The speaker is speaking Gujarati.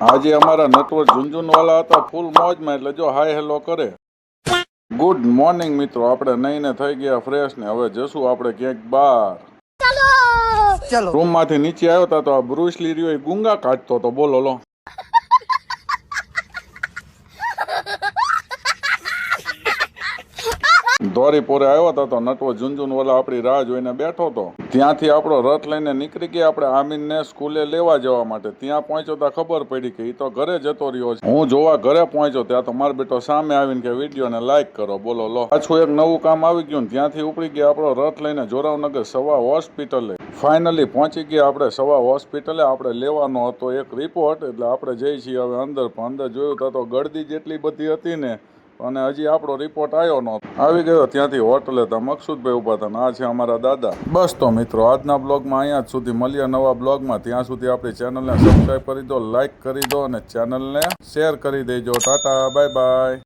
આજે અમારા નટવર ઝુંઝુનવાલા હતા ફૂલ મોજમાં, એટલે જો હાય હેલો કરે. ગુડ મોર્નિંગ મિત્રો, આપણે નહીને થઈ ગયા ફ્રેશ ને હવે જશું આપણે ક્યાંક બહાર. રૂમ માંથી નીચે આવ્યો હતા તો આ બ્રુસ લી રહ્યો ગુંગા કાઢતો તો, બોલો લો. ધોરીપોરે આવ્યો હતા તો નટવો ઝુંઝુનવાલા આપણી રાહ જોઈને બેઠો હતો. ત્યાંથી આપણો રથ લઈને નીકળી ગયા આપણે આમીનને સ્કૂલે લેવા જવા માટે. ત્યાં પહોંચ્યો તો ખબર પડી કે એ તો ઘરે જતો રહ્યો છે. હું જોવા ઘરે પહોંચ્યો ત્યાં તો મારો બેટો સામે આવીને કે વિડીયોને લાઈક કરો, બોલો લો. પાછું એક નવું કામ આવી ગયું ને ત્યાંથી ઉપડી ગયા આપણો રથ લઈને જોરાવનગર સવા હોસ્પિટલે. ફાઇનલી પહોંચી ગયા આપણે સવા હોસ્પિટલે. આપણે લેવાનો હતો એક રિપોર્ટ, એટલે આપણે જઈ છીએ હવે અંદર. પણ અંદર જોયું તો ગળદી જેટલી બધી હતી ને, અને હજી આપણો રિપોર્ટ આવ્યો નહોતો. આવી ગયો ત્યાંથી હોટલે હતા મકસુદભાઈ ઉભા હતા. આ છે અમારા દાદા. બસ તો મિત્રો, આજના બ્લોગમાં અહીંયા જ સુધી. મળીએ નવા બ્લોગમાં. ત્યાં સુધી આપણી ચેનલને સબસ્ક્રાઈબ કરી દો, લાઈક કરી દો અને ચેનલને શેર કરી દેજો. Tata, bye bye.